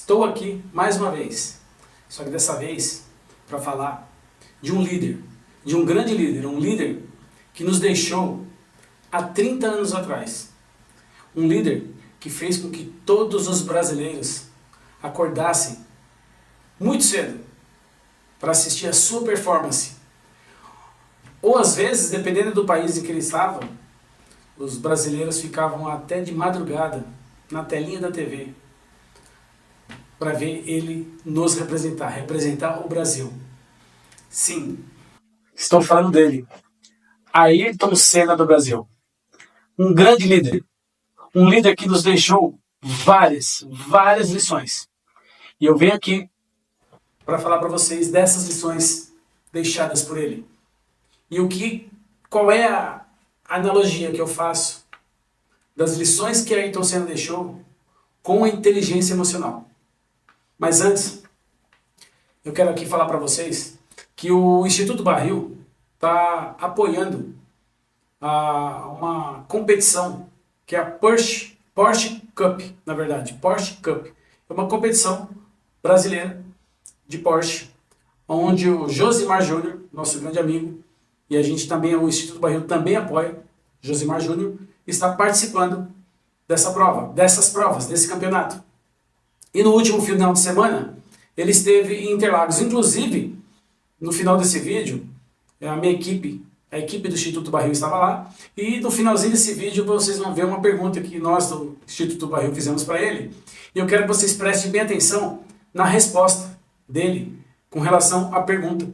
Estou aqui mais uma vez, só que dessa vez para falar de um líder, de um grande líder, um líder que nos deixou há 30 anos atrás. Um líder que fez com que todos os brasileiros acordassem muito cedo para assistir a sua performance. Ou às vezes, dependendo do país em que ele estava, os brasileiros ficavam até de madrugada na telinha da TV para ver ele nos representar o Brasil. Sim, estou falando dele, Ayrton Senna do Brasil. Um grande líder, um líder que nos deixou várias lições. E eu venho aqui para falar para vocês dessas lições deixadas por ele. E qual é a analogia que eu faço das lições que Ayrton Senna deixou com a inteligência emocional. Mas antes, eu quero aqui falar para vocês que o Instituto Barril está apoiando uma competição que é a Porsche Cup, na verdade, Porsche Cup. É uma competição brasileira de Porsche, onde o Josimar Júnior, nosso grande amigo, e a gente também, o Instituto Barril também apoia, Josimar Júnior, está participando dessas provas, desse campeonato. E no último final de semana, ele esteve em Interlagos. Inclusive, no final desse vídeo, a equipe do Instituto Barril estava lá, e no finalzinho desse vídeo vocês vão ver uma pergunta que nós do Instituto Barril fizemos para ele, e eu quero que vocês prestem bem atenção na resposta dele com relação à pergunta.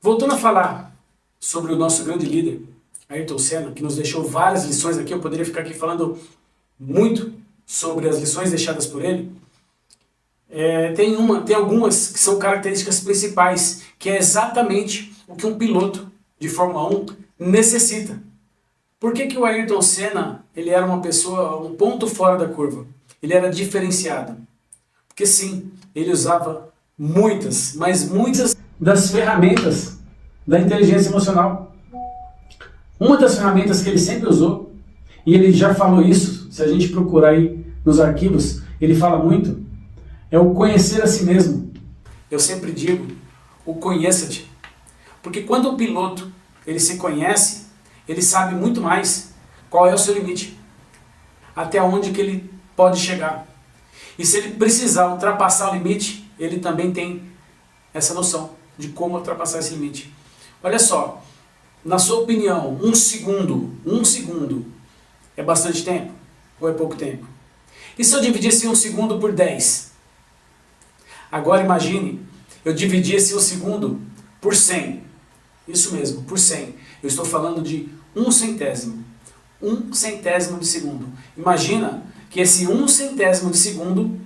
Voltando a falar sobre o nosso grande líder, Ayrton Senna, que nos deixou várias lições aqui, eu poderia ficar aqui falando muito sobre as lições deixadas por ele. Tem algumas que são características principais, que é exatamente o que um piloto de Fórmula 1 necessita. Por que o Ayrton Senna ele era uma pessoa, um ponto fora da curva? Ele era diferenciado. Porque sim, ele usava muitas das ferramentas da inteligência emocional. Uma das ferramentas que ele sempre usou, e ele já falou isso, se a gente procurar aí nos arquivos, ele fala muito, é o conhecer a si mesmo. Eu sempre digo, o conheça-te. Porque quando o piloto ele se conhece, ele sabe muito mais qual é o seu limite, até onde que ele pode chegar. E se ele precisar ultrapassar o limite, ele também tem essa noção de como ultrapassar esse limite. Olha só, na sua opinião, um segundo é bastante tempo ou é pouco tempo? E se eu dividisse um segundo por 10? Agora imagine, eu dividisse um segundo por 100. Isso mesmo, por 100. Eu estou falando de 1/100. 1/100 de segundo. Imagina que esse 1/100 de segundo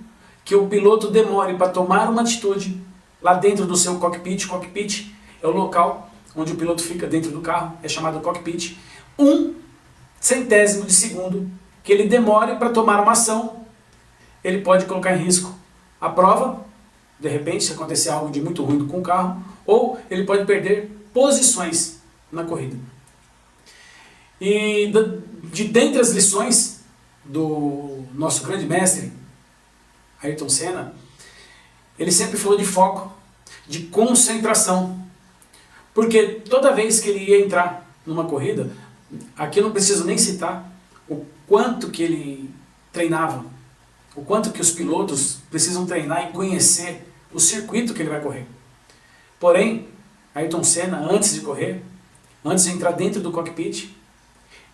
que o piloto demore para tomar uma atitude lá dentro do seu cockpit. Cockpit é o local onde o piloto fica dentro do carro, é chamado cockpit. 1/100 de segundo que ele demore para tomar uma ação, ele pode colocar em risco a prova, de repente, se acontecer algo de muito ruim com o carro, ou ele pode perder posições na corrida. E dentre as lições do nosso grande mestre, Ayrton Senna, ele sempre falou de foco, de concentração. Porque toda vez que ele ia entrar numa corrida, aqui eu não preciso nem citar o quanto que ele treinava, o quanto que os pilotos precisam treinar e conhecer o circuito que ele vai correr. Porém, Ayrton Senna, antes de correr, antes de entrar dentro do cockpit,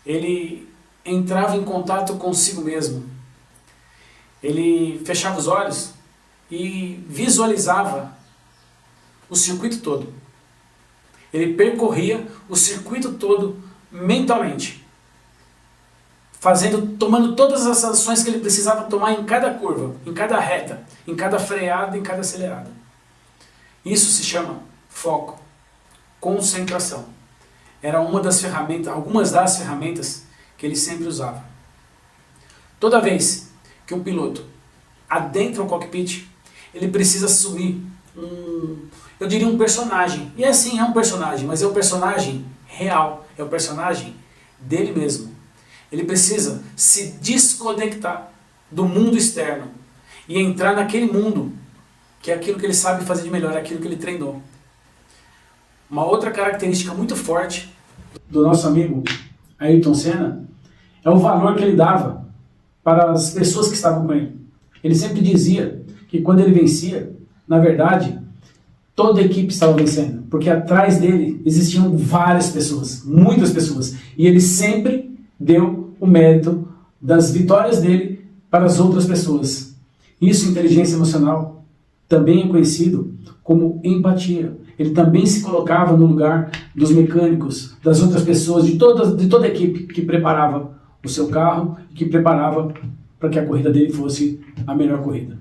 ele entrava em contato consigo mesmo. Ele fechava os olhos e visualizava o circuito todo. Ele percorria o circuito todo mentalmente, tomando todas as ações que ele precisava tomar em cada curva, em cada reta, em cada freada, em cada acelerada. Isso se chama foco, concentração. Era algumas das ferramentas que ele sempre usava. Toda vez que um piloto adentra o cockpit, ele precisa assumir eu diria um personagem. E assim, é um personagem, mas é um personagem real, é o personagem dele mesmo. Ele precisa se desconectar do mundo externo e entrar naquele mundo, que é aquilo que ele sabe fazer de melhor, é aquilo que ele treinou. Uma outra característica muito forte do nosso amigo Ayrton Senna é o valor que ele dava para as pessoas que estavam com ele. Ele sempre dizia que quando ele vencia, na verdade, toda a equipe estava vencendo, porque atrás dele existiam várias pessoas, muitas pessoas, e ele sempre deu o mérito das vitórias dele para as outras pessoas. Isso, inteligência emocional, também é conhecido como empatia. Ele também se colocava no lugar dos mecânicos, das outras pessoas, de toda a equipe que preparava o seu carro e que preparava para que a corrida dele fosse a melhor corrida.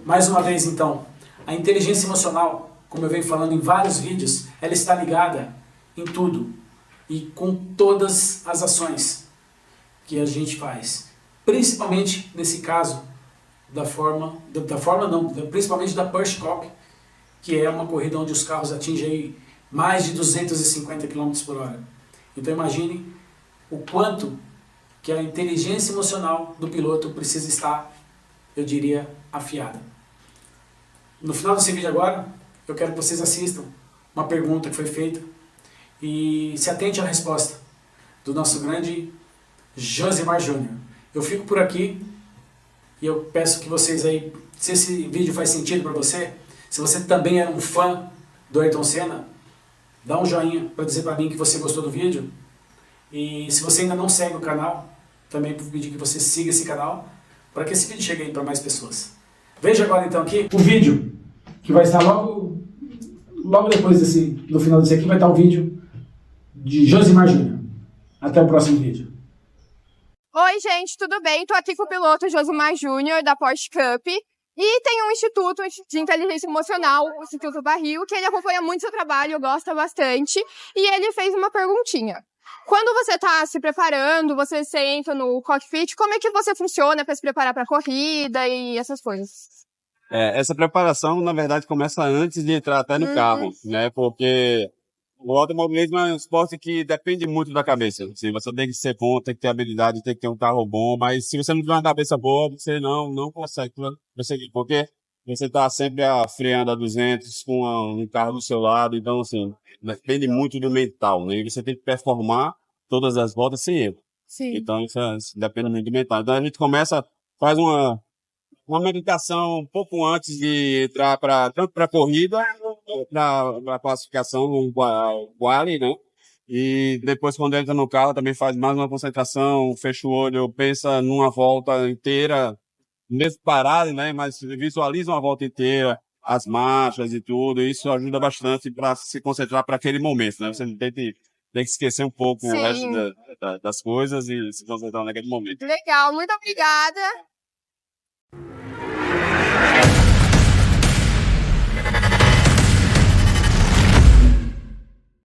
Mais uma vez, então, a inteligência emocional, como eu venho falando em vários vídeos, ela está ligada em tudo e com todas as ações que a gente faz. Principalmente nesse caso principalmente da Porsche Cup, que é uma corrida onde os carros atingem aí mais de 250 km por hora. Então imagine o quanto que a inteligência emocional do piloto precisa estar, eu diria, afiada. No final desse vídeo agora, eu quero que vocês assistam uma pergunta que foi feita e se atente à resposta do nosso grande Josimar Júnior. Eu fico por aqui e eu peço que vocês aí, se esse vídeo faz sentido para você, se você também é um fã do Ayrton Senna, dá um joinha para dizer para mim que você gostou do vídeo. E se você ainda não segue o canal, também vou pedir que você siga esse canal para que esse vídeo chegue aí para mais pessoas. Veja agora então aqui o vídeo, que vai estar logo depois do final desse aqui, vai estar o vídeo de Josimar Júnior. Até o próximo vídeo. Oi gente, tudo bem? Estou aqui com o piloto Josimar Júnior da Porsche Cup e tem um instituto de inteligência emocional, o Instituto Barril, que ele acompanha muito seu trabalho, gosta bastante, e ele fez uma perguntinha. Quando você está se preparando, você senta no cockpit, como é que você funciona para se preparar para a corrida e essas coisas? Essa preparação, na verdade, começa antes de entrar até no carro, né? Porque o automobilismo é um esporte que depende muito da cabeça. Assim, você tem que ser bom, tem que ter habilidade, tem que ter um carro bom, mas se você não tiver uma cabeça boa, você não consegue prosseguir, porque você está sempre freando a 200 com um carro do seu lado, então, assim, depende muito do mental, né? E você tem que performar todas as voltas sem erro. Sim. Então, isso depende muito do mental. Então, a gente faz uma meditação um pouco antes de entrar tanto para a corrida, para a classificação, no quali, né? E depois, quando entra no carro, também faz mais uma concentração, fecha o olho, pensa numa volta inteira, mesmo parado, né? Mas visualiza uma volta inteira, as marchas e tudo. E isso ajuda bastante para se concentrar para aquele momento, né? Você tem que esquecer um pouco o resto das coisas e se concentrar naquele momento. Legal, muito obrigada.